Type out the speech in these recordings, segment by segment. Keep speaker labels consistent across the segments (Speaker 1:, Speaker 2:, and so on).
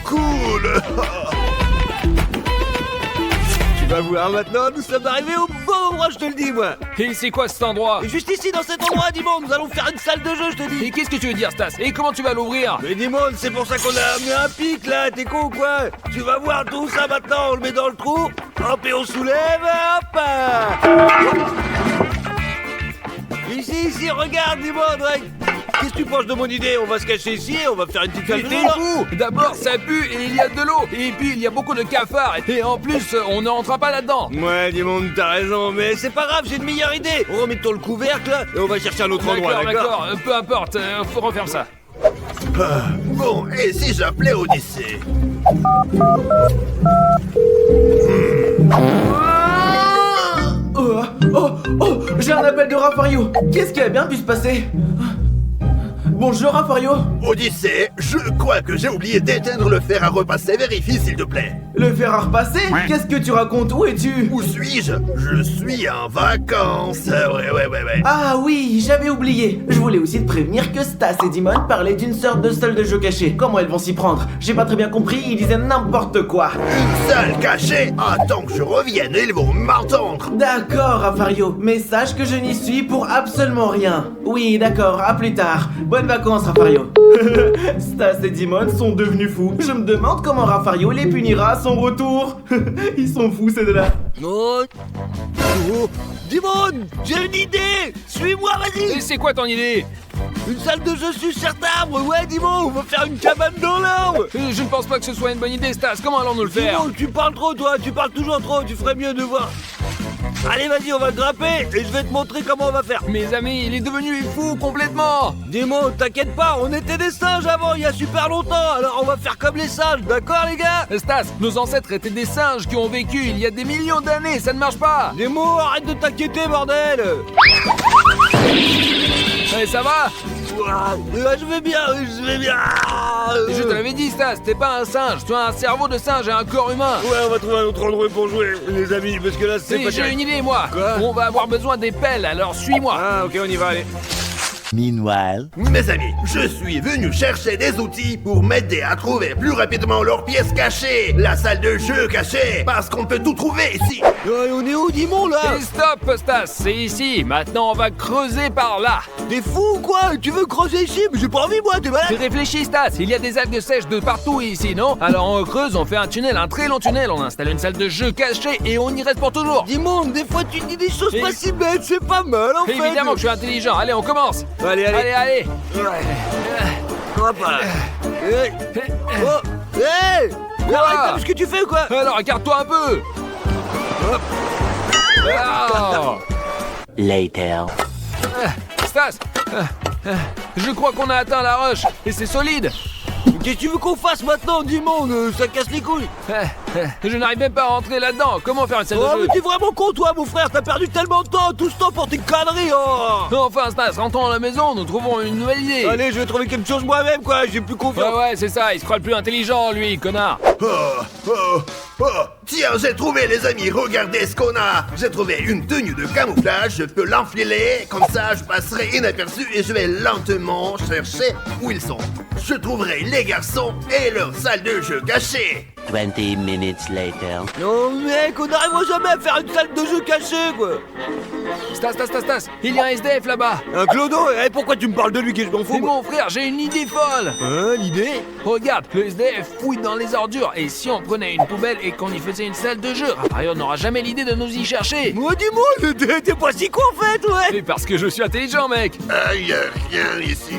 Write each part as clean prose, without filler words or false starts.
Speaker 1: Cool.
Speaker 2: Tu vas voir maintenant, nous sommes arrivés au bon endroit, je te le dis, moi.
Speaker 3: Et c'est quoi cet endroit?
Speaker 2: Et juste ici, dans cet endroit, Dimon, nous allons faire une salle de jeu, je te dis.
Speaker 3: Et qu'est-ce que tu veux dire, Stas? Et comment tu vas l'ouvrir?
Speaker 2: Mais Dimon, c'est pour ça qu'on a amené un pic, là, t'es con ou quoi? Tu vas voir tout ça maintenant, on le met dans le trou, hop, et on soulève, hop. Ici, regarde, Dimon, ouais. Qu'est-ce que tu penses de mon idée? On va se cacher ici et on va faire une petite salle de
Speaker 3: T'es
Speaker 2: jeu.
Speaker 3: fou! D'abord, ça pue et il y a de l'eau. Et puis, il y a beaucoup de cafards. Et en plus, on ne rentrera pas là-dedans.
Speaker 2: Ouais, Dimon, t'as raison, mais c'est pas grave, j'ai une meilleure idée. Remettons le couvercle et on va chercher un autre endroit, d'accord?
Speaker 3: Peu importe, faut refaire ça.
Speaker 1: Bon, et si j'appelais Odyssée?
Speaker 4: Oh, j'ai un appel de Raffario. Qu'est-ce qui a bien pu se passer? Bonjour Raffario.
Speaker 1: Odyssée, je crois que j'ai oublié d'éteindre le fer à repasser. Vérifie s'il te plaît.
Speaker 4: Le fer à repasser? Qu'est-ce que tu racontes? Où es-tu?
Speaker 1: Où suis-je? Je suis en vacances. Ouais.
Speaker 4: Ah oui, j'avais oublié. Je voulais aussi te prévenir que Stas et Dimon parlaient d'une sorte de salle de jeu cachée. Comment elles vont s'y prendre? J'ai pas très bien compris, ils disaient n'importe quoi.
Speaker 1: Une salle cachée? Attends que je revienne, ils vont m'entendre.
Speaker 4: D'accord Raffario, mais sache que je n'y suis pour absolument rien. Oui, d'accord, à plus tard. Bonnes vacances Raffario. Stas et Dimon sont devenus fous. Je me demande comment Raffario les punira à son retour. Ils sont fous ces deux-là.
Speaker 2: Oh. Dimon, j'ai une idée. Suis-moi, vas-y.
Speaker 3: Et c'est quoi ton idée?
Speaker 2: Une salle de jeu sur cet arbre. Ouais, Dimon, on va faire une cabane dans l'arbre.
Speaker 3: Je ne pense pas que ce soit une bonne idée, Stas. Comment allons-nous le faire?
Speaker 2: Dimon, tu parles trop, toi. Tu parles toujours trop. Tu ferais mieux de voir. Allez, vas-y, on va grimper et je vais te montrer comment on va faire.
Speaker 3: Mes amis, il est devenu fou complètement.
Speaker 2: Dimon, t'inquiète pas, on était des singes avant, il y a super longtemps, alors on va faire comme les singes, d'accord les gars?
Speaker 3: Stas, nos ancêtres étaient des singes qui ont vécu il y a des millions d'années, ça ne marche pas.
Speaker 2: Dimon, arrête de t'inquiéter, bordel.
Speaker 3: Ça va?
Speaker 2: Je vais bien.
Speaker 3: Je te l'avais dit, Stas, t'es pas un singe, tu as un cerveau de singe et un corps humain.
Speaker 2: Ouais, on va trouver un autre endroit pour jouer, les amis, parce que là, c'est pas
Speaker 3: J'ai
Speaker 2: terrible.
Speaker 3: une idée, moi.
Speaker 2: Quoi?
Speaker 3: On va avoir besoin des pelles, alors suis-moi.
Speaker 2: Ah, ok, on y va, allez.
Speaker 5: Meanwhile.
Speaker 1: Mes amis, je suis venu chercher des outils pour m'aider à trouver plus rapidement leurs pièces cachées. La salle de jeu cachée, parce qu'on peut tout trouver ici.
Speaker 2: On est où, Dimon, là?
Speaker 3: Et stop, Stas, c'est ici. Maintenant, on va creuser par là.
Speaker 2: T'es fou ou quoi? Tu veux creuser ici? Mais j'ai pas envie, moi, t'es malade?
Speaker 3: Réfléchis, Stas, il y a des algues sèches de partout ici, non? Alors on creuse, on fait un tunnel, un très long tunnel, on installe une salle de jeu cachée et on y reste pour toujours.
Speaker 2: Dimon, des fois, tu dis des choses
Speaker 3: Et-
Speaker 2: pas si bêtes, c'est pas mal, en fait.
Speaker 3: Évidemment que je suis intelligent, allez, on commence.
Speaker 2: Allez.
Speaker 3: Allez.
Speaker 2: Hop là. Oh. Hey. Arrête, t'as vu ce que tu fais ou quoi?
Speaker 3: Alors, écarte-toi un peu.
Speaker 2: Hop.
Speaker 3: Ah.
Speaker 5: Later.
Speaker 3: Stas, je crois qu'on a atteint la roche et c'est solide.
Speaker 2: Qu'est-ce que tu veux qu'on fasse maintenant, Dimon? Ça casse les couilles.
Speaker 3: Je n'arrive même pas à rentrer là-dedans. Comment faire une salle
Speaker 2: Oh,
Speaker 3: de
Speaker 2: mais
Speaker 3: jeu?
Speaker 2: t'es vraiment con, toi, mon frère. T'as perdu tellement de temps, tout ce temps pour tes conneries. Oh.
Speaker 3: Enfin, Stas, rentrons à la maison, nous trouvons une nouvelle idée.
Speaker 2: Allez, je vais trouver quelque chose moi-même, quoi. J'ai plus confiance.
Speaker 3: Ouais, c'est ça, il se croit le plus intelligent, lui, connard.
Speaker 1: Tiens, j'ai trouvé les amis, regardez ce qu'on a. J'ai trouvé une tenue de camouflage, je peux l'enfiler, comme ça je passerai inaperçu et je vais lentement chercher où ils sont. Je trouverai les garçons et leur salle de jeu cachée.
Speaker 5: 20 minutes later.
Speaker 2: Non, mec, on n'arrivera jamais à faire une salle de jeu cachée, quoi.
Speaker 3: Stas, il y a un SDF là-bas.
Speaker 2: Un clodo? Pourquoi tu me parles de lui, que je m'en
Speaker 3: Mais
Speaker 2: fous?
Speaker 3: mon frère, j'ai une idée folle.
Speaker 2: Hein, l'idée?
Speaker 3: Regarde, le SDF fouille dans les ordures. Et si on prenait une poubelle et qu'on y faisait une salle de jeu, Raphaël n'aura jamais l'idée de nous y chercher.
Speaker 2: Moi, dis-moi, t'es pas si con, en fait, ouais.
Speaker 3: Mais parce que je suis intelligent, mec.
Speaker 1: Y a rien ici.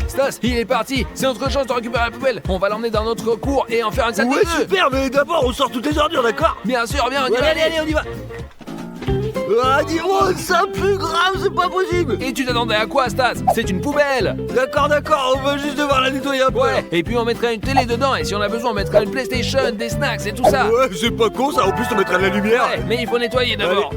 Speaker 3: Stas, il est parti. C'est notre chance de récupérer la poubelle. On va l'emmener dans notre cour et en faire une salle
Speaker 2: Ouais,
Speaker 3: de jeu.
Speaker 2: super, mais d'abord, on sort toutes les ordures, d'accord?
Speaker 3: Bien sûr, bien, on y va.
Speaker 2: Allez, on y va. Ah, dis-moi, c'est un plus grave, c'est pas possible.
Speaker 3: Et tu t'attendais à quoi, Stas? C'est une poubelle.
Speaker 2: D'accord, on va juste devoir la nettoyer un peu.
Speaker 3: Ouais, et puis on mettrait une télé dedans. Et si on a besoin, on mettrait une PlayStation, des snacks et tout ça.
Speaker 2: Ouais, c'est pas con ça, en plus on mettra de la lumière.
Speaker 3: Ouais, mais il faut nettoyer d'abord.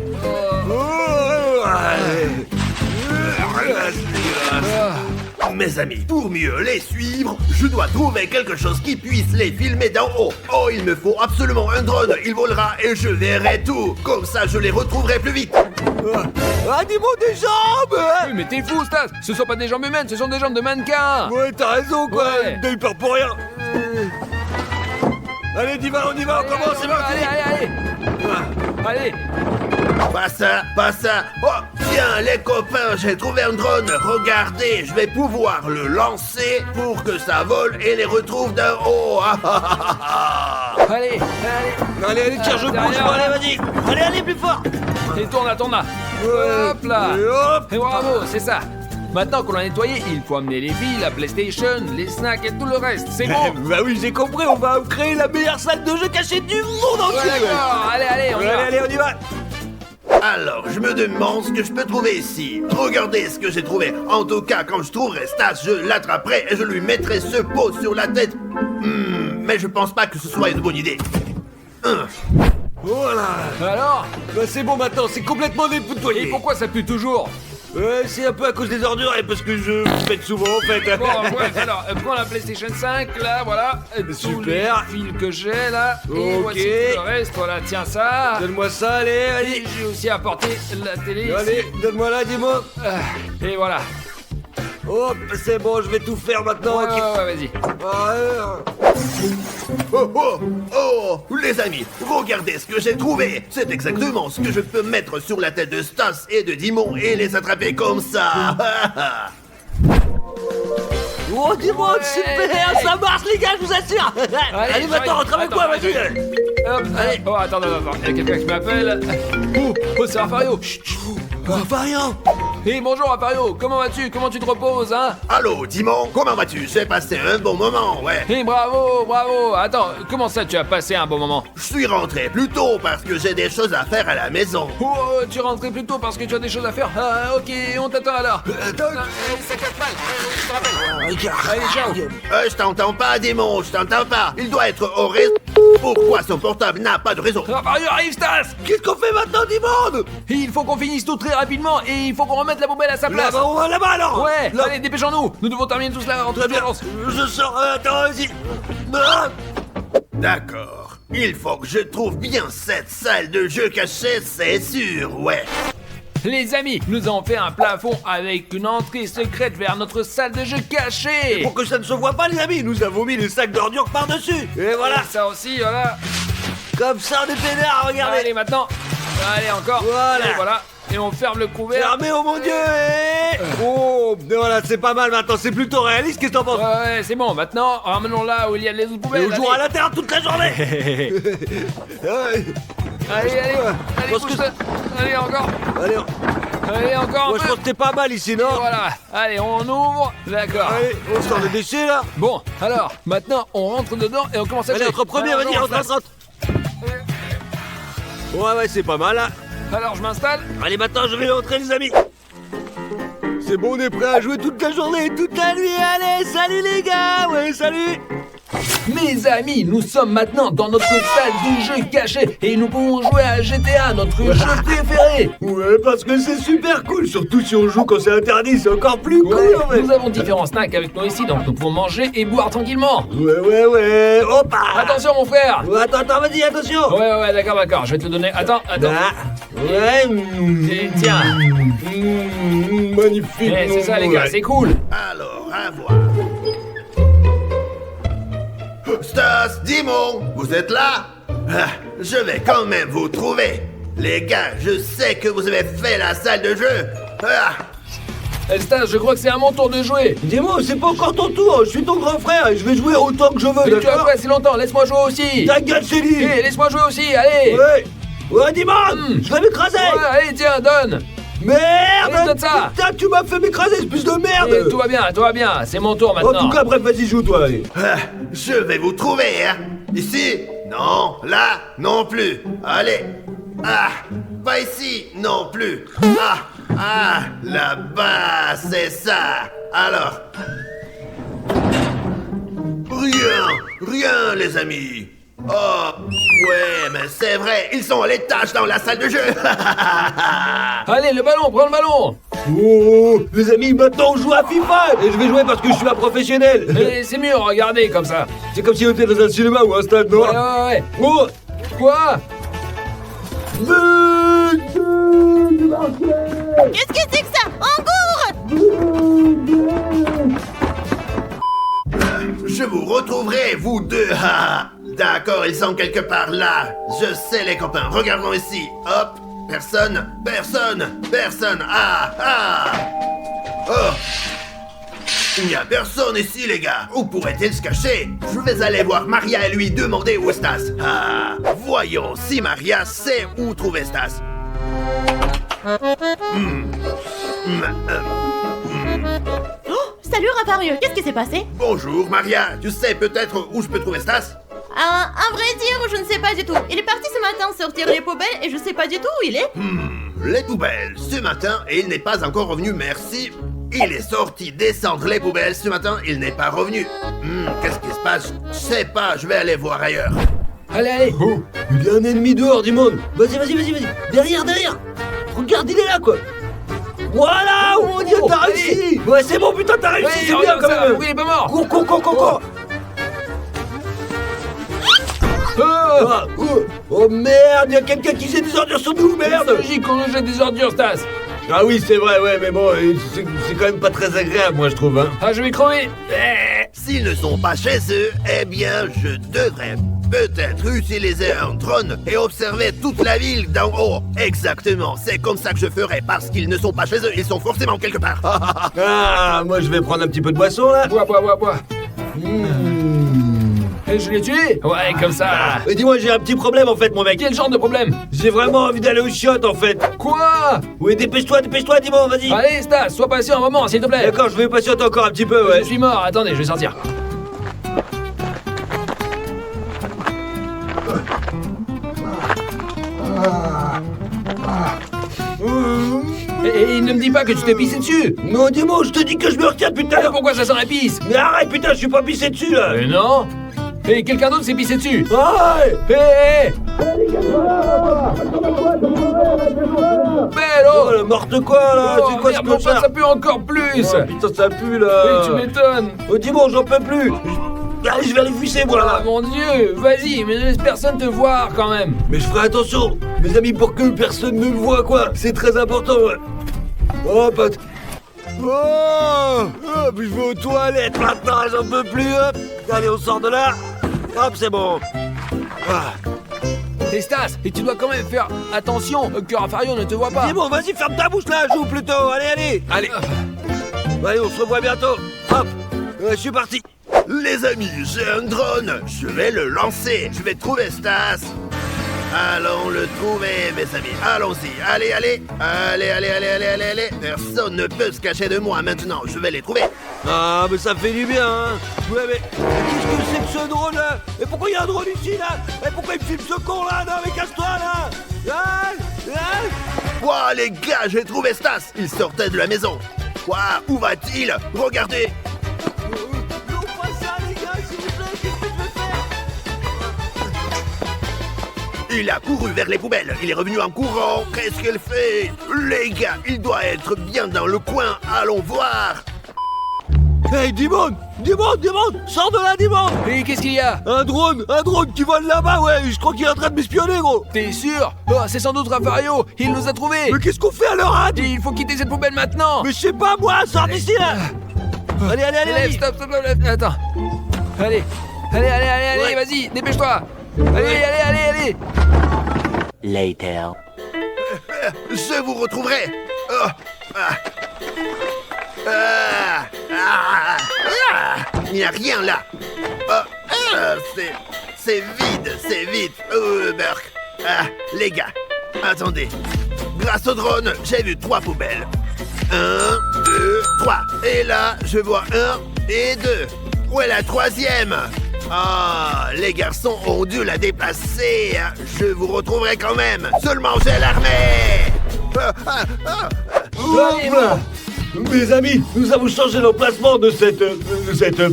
Speaker 1: Mes amis, pour mieux les suivre, je dois trouver quelque chose qui puisse les filmer d'en haut. Oh, il me faut absolument un drone, il volera et je verrai tout. Comme ça, je les retrouverai plus vite.
Speaker 2: Ah, dis-moi des jambes.
Speaker 3: Oui, mais t'es fou, Stas. Ce sont pas des jambes humaines, ce sont des jambes de mannequin.
Speaker 2: Ouais, t'as raison, quoi.
Speaker 3: Ouais.
Speaker 2: T'as eu peur pour rien. Allez, Diva, on y va, on commence, c'est parti.
Speaker 3: Allez.
Speaker 1: Pas ça, pas ça. Oh, tiens, les copains, j'ai trouvé un drone. Regardez, je vais pouvoir le lancer pour que ça vole et les retrouve d'un haut.
Speaker 3: Allez.
Speaker 2: Allez, tire, je bouge, bon, allez, vas-y. Allez, plus fort.
Speaker 3: Et tourne. Hop là.
Speaker 2: Et hop.
Speaker 3: Et bravo, c'est ça. Maintenant qu'on l'a nettoyé, il faut amener les billes, la PlayStation, les snacks et tout le reste. C'est bon.
Speaker 2: Bah oui, j'ai compris, on va créer la meilleure salle de jeu cachée du monde entier.
Speaker 3: D'accord. Allez, on y va.
Speaker 2: Allez, on y va.
Speaker 1: Alors, je me demande ce que je peux trouver ici. Regardez ce que j'ai trouvé. En tout cas, quand je trouverai Stas, je l'attraperai et je lui mettrai ce pot sur la tête. Mais je pense pas que ce soit une bonne idée.
Speaker 2: Voilà.
Speaker 3: Alors.
Speaker 2: Bah c'est bon maintenant, c'est complètement
Speaker 3: Et
Speaker 2: dépoutoyé.
Speaker 3: pourquoi ça pue toujours?
Speaker 2: C'est un peu à cause des ordures et parce que je pète souvent en fait.
Speaker 3: Bon, ouais, alors, prends la PlayStation 5, là, voilà. Tous
Speaker 2: Super.
Speaker 3: les fils que j'ai, là. Et
Speaker 2: Ok.
Speaker 3: voici tout le reste, voilà, tiens ça.
Speaker 2: Donne-moi ça, allez,
Speaker 3: Et
Speaker 2: allez.
Speaker 3: j'ai aussi apporté la télé
Speaker 2: Allez,
Speaker 3: ici.
Speaker 2: donne-moi là, dis-moi.
Speaker 3: Et voilà.
Speaker 2: Hop, c'est bon, je vais tout faire maintenant. ok.
Speaker 3: Ouais, vas-y.
Speaker 1: Oh, les amis, regardez ce que j'ai trouvé. C'est exactement ce que je peux mettre sur la tête de Stas et de Dimon et les attraper comme ça.
Speaker 2: Oh, dis-moi,
Speaker 3: Ouais.
Speaker 2: super, ça marche les gars, je vous assure. Allez, maintenant, rentre avec moi, vas-y.
Speaker 3: Hop, allez. Oh, attends, il y a quelqu'un qui m'appelle. Oh, c'est Rafario. Chut.
Speaker 2: Variant.
Speaker 3: Hey, bonjour Rafario, comment vas-tu? Comment tu te reposes, hein?
Speaker 1: Allô, Dimon, comment vas-tu? J'ai passé un bon moment, ouais.
Speaker 3: Hey, bravo. Attends, comment ça tu as passé un bon moment?
Speaker 1: Je suis rentré plus tôt parce que j'ai des choses à faire à la maison.
Speaker 3: Oh, tu es rentré plus tôt parce que tu as des choses à faire? Ah, ok, on t'attend alors. Ça casse mal, je te rappelle. Allez, ciao.
Speaker 1: Je t'entends pas, Dimon, je t'entends pas. Il doit être au réseau. Pourquoi son portable n'a pas de réseau?
Speaker 3: Rafario arrive, Stas.
Speaker 2: Qu'est-ce qu'on fait maintenant, Dimon?
Speaker 3: Il faut qu'on finisse tout très rapidement et il faut qu'on remette la poubelle à sa place.
Speaker 2: Là-bas, on va là-bas alors.
Speaker 3: Ouais,
Speaker 2: Là.
Speaker 3: allez, dépêchons-nous. Nous devons terminer tout cela en toute
Speaker 2: Très bien.
Speaker 3: urgence.
Speaker 2: Je sors, attends, vas-y. Ah.
Speaker 1: D'accord. Il faut que je trouve bien cette salle de jeu cachée, c'est sûr, ouais.
Speaker 3: Les amis, nous avons fait un plafond avec une entrée secrète vers notre salle de jeu cachée.
Speaker 2: Pour que ça ne se voit pas, les amis, nous avons mis les sacs d'ordures par-dessus. Et voilà,
Speaker 3: Ça aussi, voilà.
Speaker 2: comme ça, on est pénard, regardez.
Speaker 3: Allez, maintenant. Allez, encore.
Speaker 2: Voilà.
Speaker 3: Et voilà. Et on ferme le couvert.
Speaker 2: Fermé, oh mon dieu. Oh, voilà, c'est pas mal maintenant, c'est plutôt réaliste, qu'est-ce que t'en penses?
Speaker 3: Ouais, c'est bon. Maintenant, ramenons là où il y a les autres
Speaker 2: Et
Speaker 3: poubelles.
Speaker 2: on jouera à
Speaker 3: Allez.
Speaker 2: l'intérieur toute la journée.
Speaker 3: Allez,
Speaker 2: pense que
Speaker 3: pousse-le. Allez, encore.
Speaker 2: Allez,
Speaker 3: Allez, encore
Speaker 2: moi
Speaker 3: un
Speaker 2: je
Speaker 3: peu.
Speaker 2: pense que t'es pas mal ici, non?
Speaker 3: Voilà. Allez, on ouvre. D'accord.
Speaker 2: Allez, on sort les déchets là.
Speaker 3: Bon, alors, maintenant, on rentre dedans et on commence à
Speaker 2: Allez,
Speaker 3: jouer.
Speaker 2: entre premier,
Speaker 3: Alors,
Speaker 2: vas-y,
Speaker 3: je
Speaker 2: rentre,
Speaker 3: place.
Speaker 2: rentre. Ouais, c'est pas mal là.
Speaker 3: Alors, je m'installe.
Speaker 2: Allez, maintenant je vais entrer, les amis. C'est bon, on est prêt à jouer toute la journée et toute la nuit. Allez, salut les gars. Ouais, salut.
Speaker 3: Mes amis, nous sommes maintenant dans notre salle de jeu cachée et nous pouvons jouer à GTA, notre jeu préféré.
Speaker 2: Ouais, parce que c'est super cool, surtout si on joue quand c'est interdit, c'est encore plus cool en fait.
Speaker 3: Nous avons différents snacks avec nous ici, donc nous pouvons manger et boire tranquillement.
Speaker 2: Ouais. Hop.
Speaker 3: Attention, mon frère.
Speaker 2: Attends, vas-y, attention.
Speaker 3: Ouais, d'accord, je vais te le donner. Attends.
Speaker 2: Ouais.
Speaker 3: Et tiens.
Speaker 2: Magnifique.
Speaker 3: C'est ça, les gars, c'est cool.
Speaker 1: Alors, à voir. Stas, Dimon, vous êtes là? Je vais quand même vous trouver. Les gars, je sais que vous avez fait la salle de jeu.
Speaker 3: Stas, je crois que c'est à mon tour de jouer.
Speaker 2: Dis-moi, c'est pas encore ton tour, je suis ton grand frère et je vais jouer autant que je veux,
Speaker 3: Mais tu as
Speaker 2: d'accord?
Speaker 3: joué assez longtemps, laisse-moi jouer aussi.
Speaker 2: Ta gueule, Céline.
Speaker 3: Laisse-moi jouer aussi, allez.
Speaker 2: Ouais, Dimon, je vais m'écraser.
Speaker 3: Ouais, allez, tiens, donne.
Speaker 2: Merde.
Speaker 3: Allez, donne ça.
Speaker 2: Putain, tu m'as fait m'écraser, espèce de merde.
Speaker 3: Tout va bien, c'est mon tour
Speaker 2: En
Speaker 3: maintenant.
Speaker 2: tout cas, bref, vas-y, joue toi, allez.
Speaker 1: Je vais vous trouver, hein. Ici? Non. Là? Non plus. Allez. Pas ici? Non plus. Là-bas, c'est ça. Alors. Rien, les amis. Oh, ouais, mais c'est vrai, ils sont à l'étage dans la salle de jeu.
Speaker 3: Allez, le ballon, prends le ballon.
Speaker 2: Oh, les amis, maintenant on joue à FIFA. Et je vais jouer parce que je suis un professionnel.
Speaker 3: Et c'est mieux, regardez comme ça.
Speaker 2: C'est comme si on était dans un cinéma ou un stade, non?
Speaker 3: Ouais.
Speaker 2: Oh.
Speaker 3: Quoi?
Speaker 6: Qu'est-ce que c'est que ça? Angour!
Speaker 1: Je vous retrouverai, vous deux. Ah, d'accord, ils sont quelque part là. Je sais, les copains. Regardons ici. Hop. Personne. Ah. Oh. Il n'y a personne ici, les gars. Où pourrait-il se cacher? Je vais aller voir Maria et lui demander où est Stas. Ah. Voyons si Maria sait où trouver Stas.
Speaker 6: Salut Rafario, qu'est-ce qui s'est passé?
Speaker 1: Bonjour, Maria. Tu sais peut-être où je peux trouver Stas?
Speaker 6: À vrai dire, je ne sais pas du tout. Il est parti ce matin sortir les poubelles et je sais pas du tout où il est.
Speaker 1: Les poubelles ce matin et il n'est pas encore revenu, merci. Il est sorti descendre les poubelles ce matin, il n'est pas revenu. Qu'est-ce qui se passe? Je sais pas, je vais aller voir ailleurs.
Speaker 2: Allez. Oh, il y a un ennemi dehors, Dimon. Vas-y. Derrière. Regarde, il est là, quoi. Voilà, oh mon Dieu, t'as réussi. Ouais, c'est bon, putain, t'as réussi, c'est bien quand même.
Speaker 3: Il est pas mort.
Speaker 2: Cours. Oh merde, y'a quelqu'un qui jette des ordures sur nous, merde.
Speaker 3: C'est logique qu'on nous jette des ordures, Stas.
Speaker 2: Ah oui, c'est vrai, ouais, mais bon, c'est quand même pas très agréable, moi, je trouve, hein.
Speaker 3: Ah, je vais crever.
Speaker 1: S'ils ne sont pas chez eux, eh bien, je devrais peut-être utiliser un drone et observer toute la ville d'en haut. Exactement, c'est comme ça que je ferai, parce qu'ils ne sont pas chez eux, ils sont forcément quelque part.
Speaker 2: Ah, moi, je vais prendre un petit peu de boisson, là.
Speaker 3: Bois. Et je l'ai tué. Ouais, comme ça.
Speaker 2: Et dis-moi, j'ai un petit problème, en fait, mon mec.
Speaker 3: Quel genre de problème?
Speaker 2: J'ai vraiment envie d'aller aux chiottes, en fait.
Speaker 3: Quoi?
Speaker 2: Oui, dépêche-toi, dis-moi, vas-y.
Speaker 3: Allez, Stas, sois patient un moment, s'il te plaît.
Speaker 2: D'accord, je vais patienter encore un petit peu, ouais.
Speaker 3: Je suis mort, attendez, je vais sortir. Et ne me dis pas que tu t'es pissé dessus.
Speaker 2: Non, dis-moi, je te dis que je me retiens, putain.
Speaker 3: Alors pourquoi ça sent la pisse?
Speaker 2: Mais arrête, putain, je suis pas pissé dessus, là.
Speaker 3: Mais non. Et quelqu'un d'autre s'est pissé dessus.
Speaker 2: Ouais.
Speaker 3: Hé.
Speaker 2: Oh, n'importe quoi, là. C'est quoi ce
Speaker 3: pourquoi
Speaker 2: clochard?
Speaker 3: ça pue encore plus?
Speaker 2: Oh, putain, ça pue, là.
Speaker 3: Tu m'étonnes.
Speaker 2: Oh, dis-moi, j'en peux plus. Allez, je vais aller visser, moi,
Speaker 3: Ah
Speaker 2: là.
Speaker 3: mon Dieu, vas-y, mais ne laisse personne te voir quand même.
Speaker 2: Mais je ferai attention, mes amis, pour que personne ne me voit, quoi. C'est très important, ouais. Oh, pote. Puis je vais aux toilettes maintenant, j'en peux plus, hop. Allez, on sort de là. Hop, c'est bon. Ah.
Speaker 3: Et Stas, et tu dois quand même faire attention que Rafario ne te voit pas.
Speaker 2: C'est bon, vas-y, ferme ta bouche, là, joue plutôt. Allez. Allez, on se revoit bientôt. Hop, je suis parti.
Speaker 1: Les amis, j'ai un drone, je vais le lancer, je vais trouver Stas. Allons le trouver, mes amis, allons-y, allez. Personne ne peut se cacher de moi maintenant, je vais les trouver.
Speaker 2: Ah, mais ça fait du bien, hein. Ouais, mais qu'est-ce que c'est que ce drone, là? Et pourquoi il y a un drone ici, là? Et pourquoi il me filme ce con, là? Non, mais casse-toi, là.
Speaker 1: Ouah, les gars, j'ai trouvé Stas, il sortait de la maison. Ouah, où va-t-il? Regardez.
Speaker 2: Non, pas ça, les gars, s'il vous plaît, qu'est-ce que je vais faire?
Speaker 1: Il a couru vers les poubelles, il est revenu en courant, qu'est-ce qu'il fait? Les gars, il doit être bien dans le coin, allons voir.
Speaker 2: Hey, Dimon, sors de là, Dimon.
Speaker 3: Et qu'est-ce qu'il y a?
Speaker 2: Un drone qui vole là-bas, ouais, je crois qu'il est en train de m'espionner, gros.
Speaker 3: T'es sûr? Oh, c'est sans doute Rafario, il nous a trouvés.
Speaker 2: Mais qu'est-ce qu'on fait alors, hein?
Speaker 3: Et il faut quitter cette poubelle maintenant.
Speaker 2: Mais je sais pas, moi, sors d'ici, là. Allez.
Speaker 3: Lève, stop, attends. Allez,
Speaker 2: Ouais.
Speaker 3: vas-y, dépêche-toi. Allez.
Speaker 5: Later.
Speaker 1: Je vous retrouverai. Oh, il n'y a rien là. C'est vide. Burk. Les gars, attendez. Grâce au drone, j'ai vu 3 poubelles. 1, 2, 3. Et là, je vois 1 et 2. Où est la 3e? Ah, les garçons ont dû la déplacer. Je vous retrouverai quand même. Seulement j'ai l'armée.
Speaker 2: Oula. Mes amis, nous avons changé l'emplacement de cette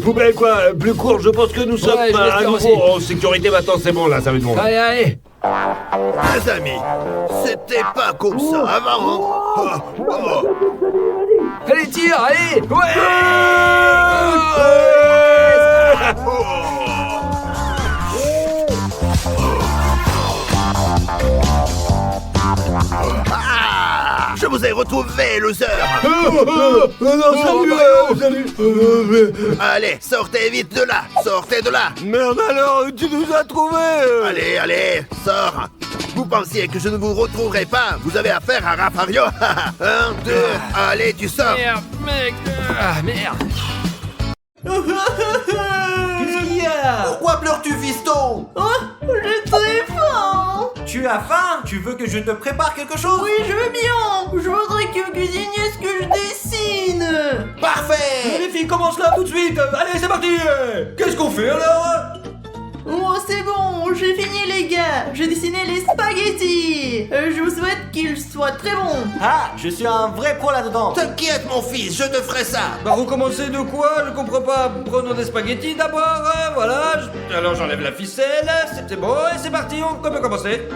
Speaker 2: poubelle, quoi. Plus court, je pense que nous sommes
Speaker 3: Ouais, je
Speaker 2: à
Speaker 3: l'espère
Speaker 2: nouveau
Speaker 3: aussi.
Speaker 2: en sécurité maintenant, c'est bon, là, ça va être bon.
Speaker 3: Allez.
Speaker 1: Les amis, c'était pas comme ça avant. Hein.
Speaker 3: Allez, tire, allez. Ouais.
Speaker 1: Je vous ai retrouvé, loser.
Speaker 2: Non, salut.
Speaker 1: Allez, sortez vite de là. Sortez de là.
Speaker 2: Merde alors, tu nous as trouvés.
Speaker 1: Allez, sors. Vous pensiez que je ne vous retrouverais pas? Vous avez affaire à Raffario. 1, 2, allez, tu sors.
Speaker 3: Merde, mec. Merde.
Speaker 4: Qu'est-ce qu'il y a?
Speaker 1: Pourquoi pleures-tu, fiston?
Speaker 6: Oh, j'ai très faim.
Speaker 4: Tu as faim? Tu veux que je te prépare quelque chose?
Speaker 6: Oui, je veux bien. Je voudrais que vous cuisiniez ce que je dessine.
Speaker 1: Parfait.
Speaker 2: Les filles, commence là tout de suite. Allez, c'est parti. Qu'est-ce qu'on fait alors?
Speaker 6: Oh, c'est bon, j'ai fini les gars. J'ai dessiné les spaghettis. Je vous souhaite qu'ils soient très bons.
Speaker 4: Ah, je suis un vrai pro là-dedans.
Speaker 1: T'inquiète, mon fils, je te ferai ça.
Speaker 2: Bah recommencer de quoi? Je comprends pas. Prenons des spaghettis d'abord, voilà. Alors j'enlève la ficelle, c'est bon, et c'est parti, on peut commencer.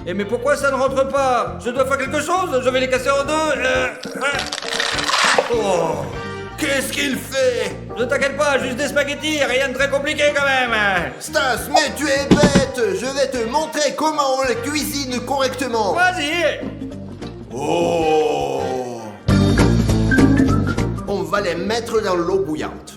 Speaker 2: Et mais pourquoi ça ne rentre pas? Je dois faire quelque chose, je vais les casser en deux. Oh,
Speaker 1: Qu'est-ce qu'il fait?
Speaker 2: ne t'inquiète pas, juste des spaghettis, rien de très compliqué quand même.
Speaker 1: Stas, mais tu es bête. Je vais te montrer comment on les cuisine correctement.
Speaker 2: Vas-y.
Speaker 1: Oh. On va les mettre dans l'eau bouillante.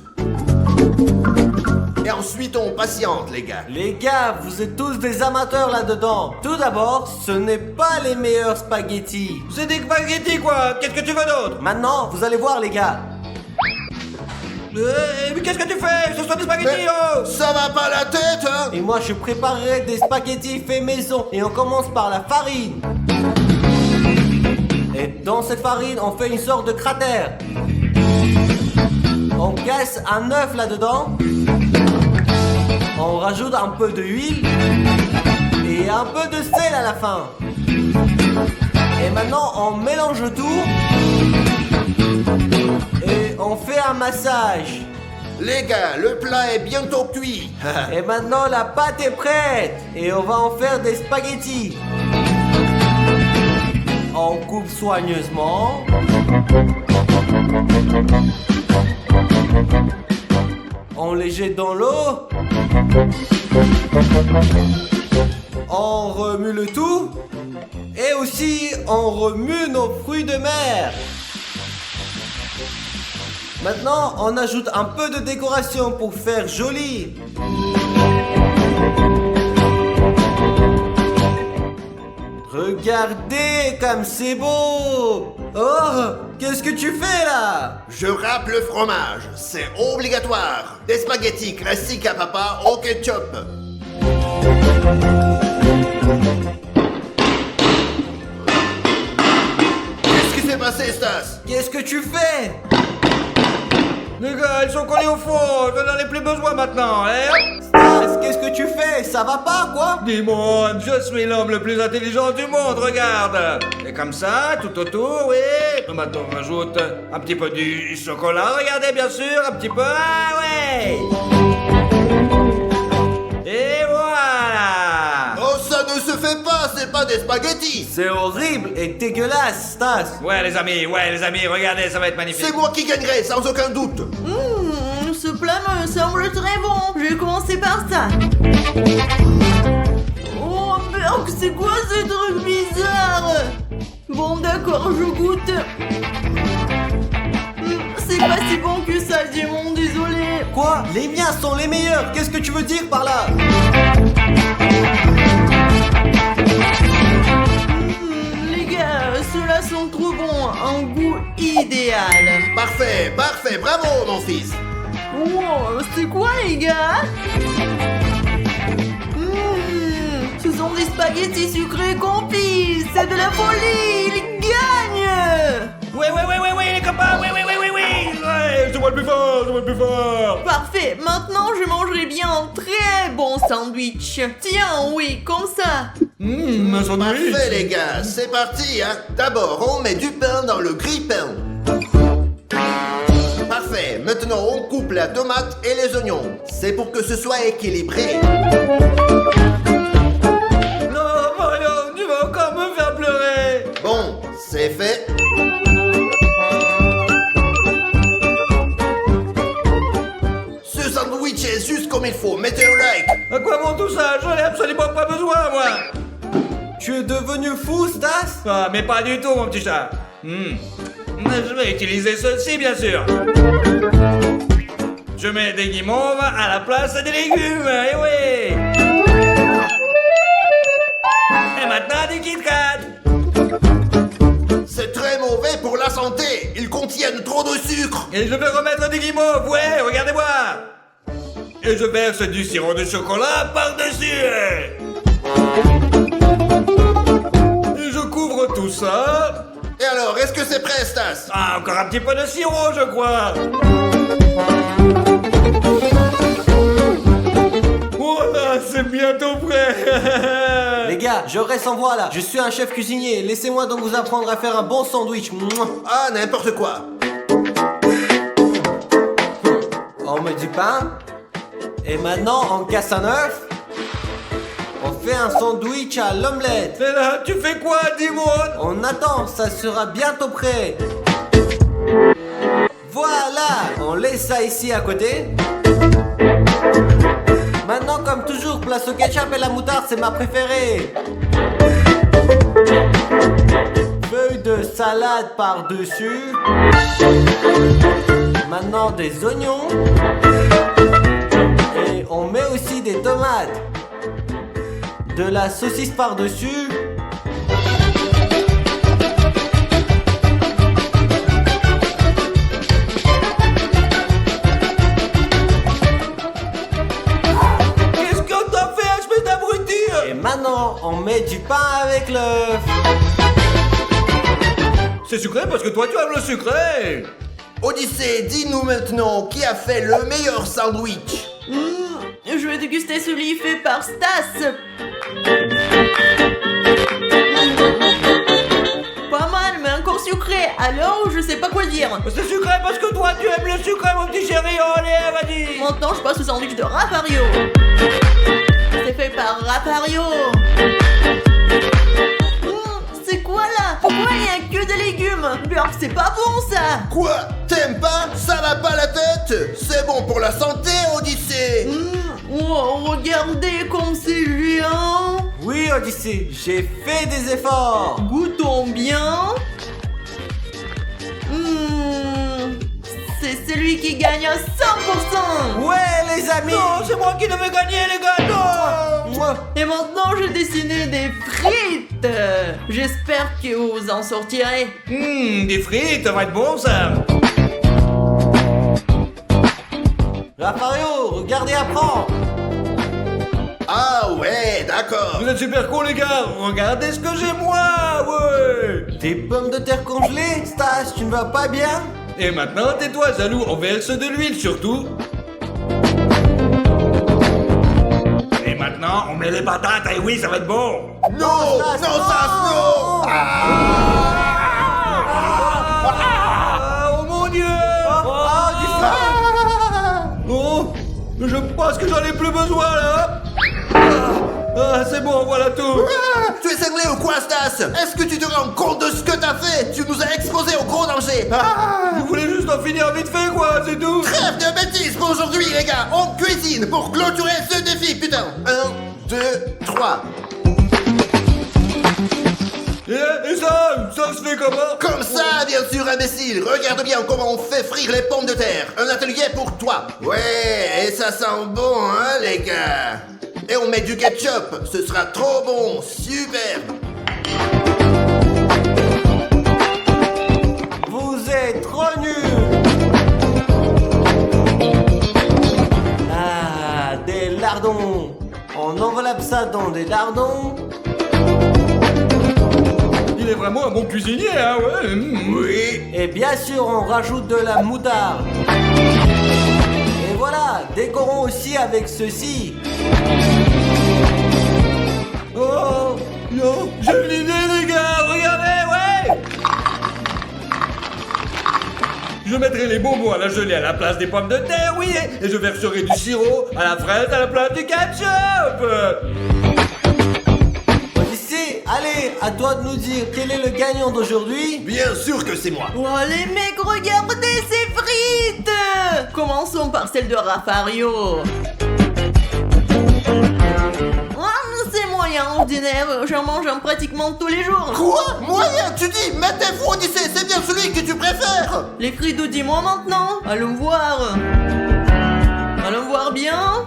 Speaker 1: Et ensuite on patiente, les gars.
Speaker 4: Les gars, vous êtes tous des amateurs là-dedans. Tout d'abord, ce n'est pas les meilleurs spaghettis.
Speaker 2: C'est des spaghettis quoi, qu'est-ce que tu veux d'autre?
Speaker 4: Maintenant, vous allez voir les gars.
Speaker 2: Mais qu'est-ce que tu fais? Ce sont des spaghettis,
Speaker 1: Mais
Speaker 2: oh.
Speaker 1: ça va pas la tête, hein?
Speaker 4: Et moi, je préparerai des spaghettis faits maison. Et on commence par la farine. Et dans cette farine, on fait une sorte de cratère. On casse un œuf là-dedans. On rajoute un peu d'huile. Et un peu de sel à la fin. Et maintenant, on mélange tout. Et on fait un massage.
Speaker 1: Les gars, le plat est bientôt cuit.
Speaker 4: Et maintenant la pâte est prête. Et on va en faire des spaghettis. On coupe soigneusement. On les jette dans l'eau. On remue le tout. Et aussi on remue nos fruits de mer. Maintenant, on ajoute un peu de décoration pour faire joli. Regardez comme c'est beau. Oh, qu'est-ce que tu fais là?
Speaker 1: Je râpe le fromage, c'est obligatoire. Des spaghettis classiques à papa au ketchup. Qu'est-ce qui s'est passé, Stas?
Speaker 4: Qu'est-ce que tu fais?
Speaker 2: Les gars, ils sont collés au fond, je n'en ai plus besoin maintenant, hein?
Speaker 4: Stas, qu'est-ce que tu fais? Ça va pas, quoi?
Speaker 2: Dis-moi, je suis l'homme le plus intelligent du monde, regarde. Et comme ça, tout autour, oui. Maintenant, on rajoute un petit peu du chocolat, regardez, bien sûr, un petit peu, ah ouais. Et voilà.
Speaker 1: Oh, ça ne se fait pas, c'est pas des spaghettis.
Speaker 4: C'est horrible et dégueulasse, Stas.
Speaker 2: Ouais, les amis, regardez, ça va être magnifique.
Speaker 1: C'est moi qui gagnerai, sans aucun doute.
Speaker 6: Ce plat me semble très bon. Je vais commencer par ça. Oh merde, c'est quoi ce truc bizarre? Bon d'accord, je goûte. C'est pas si bon que ça, Dimon, désolé.
Speaker 4: Quoi? Les miens sont les meilleurs. Qu'est-ce que tu veux dire par là?
Speaker 6: Les gars, ceux-là sont trop bons. Un goût idéal.
Speaker 1: Parfait, parfait, bravo, mon fils.
Speaker 6: Wow, c'est quoi les gars? Ce sont des spaghettis sucrés confits. C'est de la folie. Ils gagnent.
Speaker 2: Ouais, les copains, oui. Ouais, je vois le plus fort,
Speaker 6: Parfait, maintenant je mangerai bien un très bon sandwich. Tiens, oui, comme ça.
Speaker 2: Un sandwich.
Speaker 1: Parfait, les gars, c'est parti, hein. D'abord, on met du pain dans le grille-pain. Parfait, maintenant on coupe la tomate et les oignons. C'est pour que ce soit équilibré.
Speaker 2: Non, Mario, tu vas encore me faire pleurer.
Speaker 1: Bon, c'est fait. Ce sandwich est juste comme il faut, mettez un like.
Speaker 2: À quoi bon tout ça? J'en ai absolument pas besoin, moi.
Speaker 7: Tu es devenu fou, Stas?
Speaker 2: Ah, mais pas du tout, mon petit chat. Je vais utiliser ceci, bien sûr. Je mets des guimauves à la place des légumes, eh oui. Et maintenant des Kit Kat.
Speaker 1: C'est très mauvais pour la santé. Ils contiennent trop de sucre.
Speaker 2: Et je vais remettre des guimauves, ouais, regardez-moi. Et je verse du sirop de chocolat par-dessus. Et je couvre tout ça.
Speaker 1: Et alors, est-ce que c'est prêt, Stas?
Speaker 2: Ah, encore un petit peu de sirop, je crois. Voilà, c'est bientôt prêt.
Speaker 7: Les gars, je reste en voie là. Je suis un chef cuisinier. Laissez-moi donc vous apprendre à faire un bon sandwich. Mouah.
Speaker 1: Ah, n'importe quoi.
Speaker 7: On met du pain. Et maintenant, on casse un œuf. On fait un sandwich à l'omelette.
Speaker 2: Et là, tu fais quoi, dis-moi?
Speaker 7: On attend, ça sera bientôt prêt. Voilà, on laisse ça ici à côté. Maintenant, comme toujours, place au ketchup et la moutarde, c'est ma préférée. Feuille de salade par-dessus. Maintenant, des oignons. Et on met aussi des tomates. De la saucisse par-dessus.
Speaker 2: Qu'est-ce que t'as fait, espèce d'abruti?
Speaker 7: Et maintenant, on met du pain avec l'œuf.
Speaker 2: C'est sucré parce que toi, tu aimes le sucré.
Speaker 1: Odyssée, dis-nous maintenant qui a fait le meilleur sandwich.
Speaker 6: Je vais déguster celui fait par Stas. Pas mal, mais encore sucré. Alors, je sais pas quoi dire.
Speaker 2: C'est sucré parce que toi, tu aimes le sucré, mon petit chéri. Allez, vas-y.
Speaker 6: Maintenant, je passe au sandwich de Rafario. C'est fait par Rafario. C'est quoi là? Pourquoi il y a que des légumes? Alors, c'est pas bon ça.
Speaker 1: Quoi? T'aimes pas? Ça va pas la tête? C'est bon pour la santé, Odyssée.
Speaker 6: Oh, regardez comme c'est géant.
Speaker 7: Oui, Odyssée, j'ai fait des efforts.
Speaker 6: Goûtons bien. C'est celui qui gagne à 100%.
Speaker 7: Ouais, les amis.
Speaker 2: Non, c'est moi qui devais gagner, les gars. Non.
Speaker 7: Moi.
Speaker 6: Et maintenant, j'ai dessiné des frites. J'espère que vous en sortirez.
Speaker 2: Des frites, ça va être bon, ça.
Speaker 7: Rafario, regardez, apprends.
Speaker 1: Ah ouais, d'accord.
Speaker 2: Vous êtes super cool, les gars. Regardez ce que j'ai, moi. Ouais.
Speaker 7: Des pommes de terre congelées, Stas, tu ne vas pas bien?
Speaker 2: Et maintenant, tais-toi, Zalou, on verse de l'huile surtout. Et maintenant, on met les patates, et oui, ça va être bon.
Speaker 1: Non,
Speaker 7: Stas,
Speaker 1: non, Stas, non.
Speaker 2: Oh mon Dieu. Oh, je pense que j'en ai plus besoin, là. C'est bon, voilà tout.
Speaker 1: Tu es cinglé ou quoi, Stas? Est-ce que tu te rends compte de ce que t'as fait? Tu nous as exposés au gros danger.
Speaker 2: Je voulais juste en finir vite fait, quoi, c'est tout.
Speaker 1: Trêve de bêtises pour aujourd'hui, les gars. On cuisine pour clôturer ce défi, putain. 1, 2, 3.
Speaker 2: Et ça se fait comment?
Speaker 1: Comme ça, bien sûr, imbécile. Regarde bien comment on fait frire les pommes de terre. Un atelier pour toi. Ouais, et ça sent bon, hein, les gars. Et on met du ketchup. Ce sera trop bon. Superbe.
Speaker 7: Vous êtes trop nuls. Ah, des lardons. On enveloppe ça dans des lardons.
Speaker 2: Il est vraiment un bon cuisinier, hein, ouais.
Speaker 1: Oui.
Speaker 7: Et bien sûr, on rajoute de la moutarde. Et voilà, décorons aussi avec ceci.
Speaker 2: Oh, non, j'ai une idée, les gars, regardez, ouais. Je mettrai les bonbons à la gelée à la place des pommes de terre, oui, et je verserai du sirop à la fraise à la place du ketchup.
Speaker 7: Odyssée, allez, à toi de nous dire quel est le gagnant d'aujourd'hui.
Speaker 1: Bien sûr que c'est moi.
Speaker 6: Oh les mecs, regardez ces frites. Commençons par celle de Rafario. C'est moyen, on dirait extraordinaire. J'en mange pratiquement tous les jours.
Speaker 1: Quoi? Moyen, tu dis? Mettez-vous, Odyssée, c'est bien celui que tu préfères.
Speaker 6: Les frites, dis-moi maintenant. Allons voir. Allons voir bien.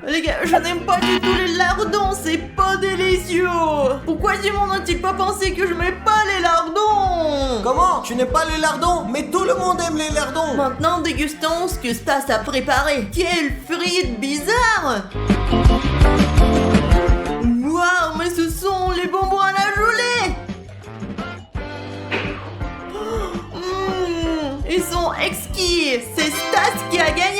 Speaker 6: Les gars, je n'aime pas du tout les lardons, c'est pas délicieux. Pourquoi du monde n'a-t-il pas pensé que je mets pas les lardons?
Speaker 7: Comment? Tu n'aimes pas les lardons? Mais tout le monde aime les lardons.
Speaker 6: Maintenant, dégustons ce que Stas a préparé. Quelle frite bizarre! Waouh, mais ce sont les bonbons à la gelée! Ils sont exquis! C'est Stas qui a gagné!